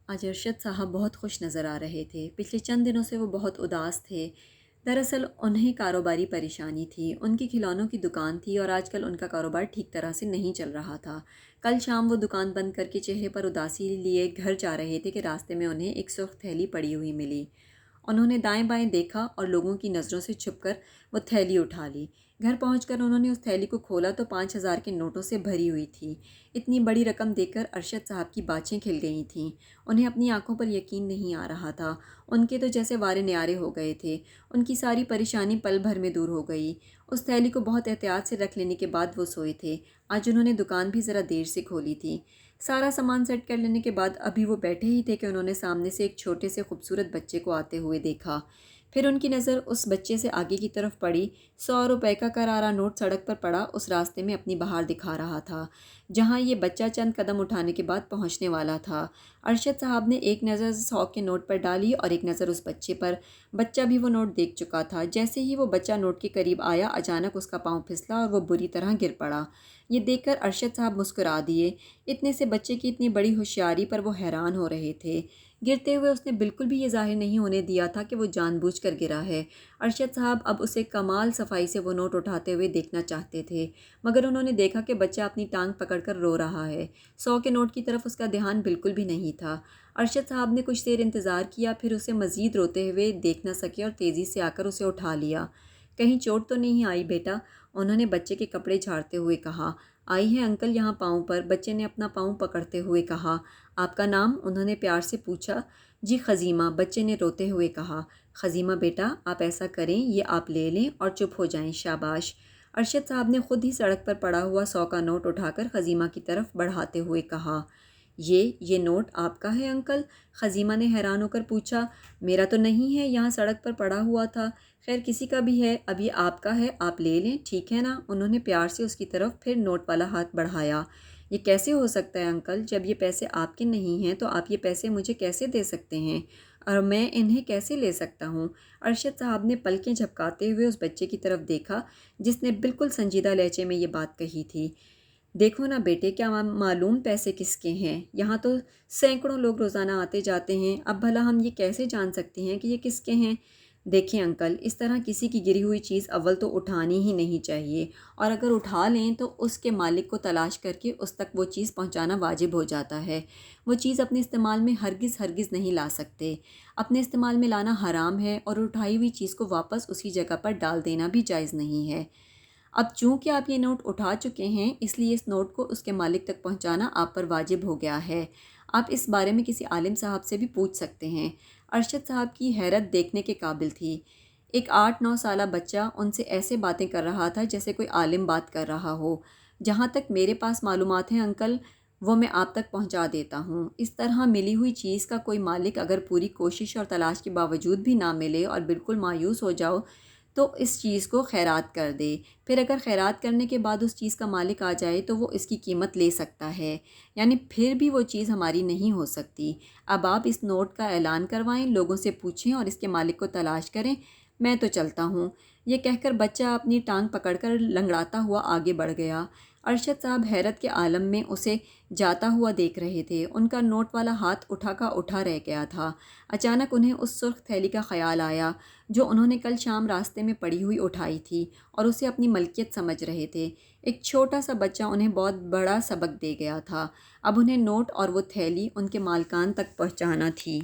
آج ارشد صاحب بہت خوش نظر آ رہے تھے۔ پچھلے چند دنوں سے وہ بہت اداس تھے۔ دراصل انہیں کاروباری پریشانی تھی۔ ان کی کھلونوں کی دکان تھی اور آج کل ان کا کاروبار ٹھیک طرح سے نہیں چل رہا تھا۔ کل شام وہ دکان بند کر کے چہرے پر اداسی لیے گھر جا رہے تھے کہ راستے میں انہیں ایک سرخ تھیلی پڑی ہوئی ملی۔ انہوں نے دائیں بائیں دیکھا اور لوگوں کی نظروں سے چھپ کر وہ تھیلی اٹھا لی۔ گھر پہنچ کر انہوں نے اس تھیلی کو کھولا تو 5,000 کے نوٹوں سے بھری ہوئی تھی۔ اتنی بڑی رقم دیکھ کر ارشد صاحب کی باچیں کھل گئی تھیں۔ انہیں اپنی آنکھوں پر یقین نہیں آ رہا تھا۔ ان کے تو جیسے وارے نیارے ہو گئے تھے۔ ان کی ساری پریشانی پل بھر میں دور ہو گئی۔ اس تھیلی کو بہت احتیاط سے رکھ لینے کے بعد وہ سوئے تھے۔ آج انہوں نے دکان بھی ذرا دیر سے کھولی تھی۔ سارا سامان سیٹ کر لینے کے بعد ابھی وہ بیٹھے ہی تھے کہ انہوں نے سامنے سے ایک چھوٹے سے خوبصورت بچے کو آتے ہوئے دیکھا۔ پھر ان کی نظر اس بچے سے آگے کی طرف پڑی۔ 100 روپے کا کرارا نوٹ سڑک پر پڑا اس راستے میں اپنی بہار دکھا رہا تھا جہاں یہ بچہ چند قدم اٹھانے کے بعد پہنچنے والا تھا۔ ارشد صاحب نے ایک نظر 100 کے نوٹ پر ڈالی اور ایک نظر اس بچے پر۔ بچہ بھی وہ نوٹ دیکھ چکا تھا۔ جیسے ہی وہ بچہ نوٹ کے قریب آیا اچانک اس کا پاؤں پھسلا اور وہ بری طرح گر پڑا۔ یہ دیکھ کر ارشد صاحب مسکرا دیے۔ اتنے سے بچے کی اتنی بڑی ہوشیاری پر وہ حیران ہو رہے تھے۔ گرتے ہوئے اس نے بالکل بھی یہ ظاہر نہیں ہونے دیا تھا کہ وہ جان بوجھ کر گرا ہے۔ ارشد صاحب اب اسے کمال صفائی سے وہ نوٹ اٹھاتے ہوئے دیکھنا چاہتے تھے، مگر انہوں نے دیکھا کہ بچہ اپنی ٹانگ پکڑ کر رو رہا ہے۔ 100 کے نوٹ کی طرف اس کا دھیان بالکل بھی نہیں تھا۔ ارشد صاحب نے کچھ دیر انتظار کیا، پھر اسے مزید روتے ہوئے دیکھ نہ سکے اور تیزی سے آ کر اسے اٹھا لیا۔ کہیں چوٹ تو نہیں آئی بیٹا؟ انہوں نے بچے کے کپڑے جھاڑتے ہوئے کہا۔ آئی ہے انکل یہاں پاؤں پر، بچے نے اپنا پاؤں پکڑتے ہوئے کہا۔ آپ کا نام؟ انہوں نے پیار سے پوچھا۔ جی خزیمہ، بچے نے روتے ہوئے کہا۔ خزیمہ بیٹا آپ ایسا کریں، یہ آپ لے لیں اور چپ ہو جائیں، شاباش۔ ارشد صاحب نے خود ہی سڑک پر پڑا ہوا 100 کا نوٹ اٹھا کر خزیمہ کی طرف بڑھاتے ہوئے کہا۔ یہ نوٹ آپ کا ہے انکل؟ خزیمہ نے حیران ہو کر پوچھا۔ میرا تو نہیں ہے، یہاں سڑک پر پڑا ہوا تھا۔ خیر کسی کا بھی ہے، اب یہ آپ کا ہے، آپ لے لیں، ٹھیک ہے نا؟ انہوں نے پیار سے اس کی طرف پھر نوٹ والا ہاتھ بڑھایا۔ یہ کیسے ہو سکتا ہے انکل؟ جب یہ پیسے آپ کے نہیں ہیں تو آپ یہ پیسے مجھے کیسے دے سکتے ہیں اور میں انہیں کیسے لے سکتا ہوں؟ ارشد صاحب نے پلکیں جھپکاتے ہوئے اس بچے کی طرف دیکھا جس نے بالکل سنجیدہ لہجے میں یہ بات کہی تھی۔ دیکھو نا بیٹے، کیا معلوم پیسے کس کے ہیں؟ یہاں تو سینکڑوں لوگ روزانہ آتے جاتے ہیں، اب بھلا ہم یہ کیسے جان سکتے ہیں کہ یہ کس کے ہیں؟ دیکھیں انکل، اس طرح کسی کی گری ہوئی چیز اول تو اٹھانی ہی نہیں چاہیے، اور اگر اٹھا لیں تو اس کے مالک کو تلاش کر کے اس تک وہ چیز پہنچانا واجب ہو جاتا ہے۔ وہ چیز اپنے استعمال میں ہرگز نہیں لا سکتے۔ اپنے استعمال میں لانا حرام ہے اور اٹھائی ہوئی چیز کو واپس اسی جگہ پر ڈال دینا بھی جائز نہیں ہے۔ اب چونکہ آپ یہ نوٹ اٹھا چکے ہیں اس لیے اس نوٹ کو اس کے مالک تک پہنچانا آپ پر واجب ہو گیا ہے۔ آپ اس بارے میں کسی عالم صاحب سے بھی پوچھ سکتے ہیں۔ ارشد صاحب کی حیرت دیکھنے کے قابل تھی۔ ایک 8-9 سالہ بچہ ان سے ایسے باتیں کر رہا تھا جیسے کوئی عالم بات کر رہا ہو۔ جہاں تک میرے پاس معلومات ہیں انکل، وہ میں آپ تک پہنچا دیتا ہوں۔ اس طرح ملی ہوئی چیز کا کوئی مالک اگر پوری کوشش اور تلاش کے باوجود بھی نہ ملے اور بالکل مایوس ہو جاؤ تو اس چیز کو خیرات کر دے۔ پھر اگر خیرات کرنے کے بعد اس چیز کا مالک آ جائے تو وہ اس کی قیمت لے سکتا ہے، یعنی پھر بھی وہ چیز ہماری نہیں ہو سکتی۔ اب آپ اس نوٹ کا اعلان کروائیں، لوگوں سے پوچھیں اور اس کے مالک کو تلاش کریں، میں تو چلتا ہوں۔ یہ کہہ کر بچہ اپنی ٹانگ پکڑ کر لنگڑاتا ہوا آگے بڑھ گیا۔ ارشد صاحب حیرت کے عالم میں اسے جاتا ہوا دیکھ رہے تھے۔ ان کا نوٹ والا ہاتھ اٹھا کا اٹھا رہ گیا تھا۔ اچانک انہیں اس سرخ تھیلی کا خیال آیا جو انہوں نے کل شام راستے میں پڑی ہوئی اٹھائی تھی اور اسے اپنی ملکیت سمجھ رہے تھے۔ ایک چھوٹا سا بچہ انہیں بہت بڑا سبق دے گیا تھا۔ اب انہیں نوٹ اور وہ تھیلی ان کے مالکان تک پہنچانا تھی۔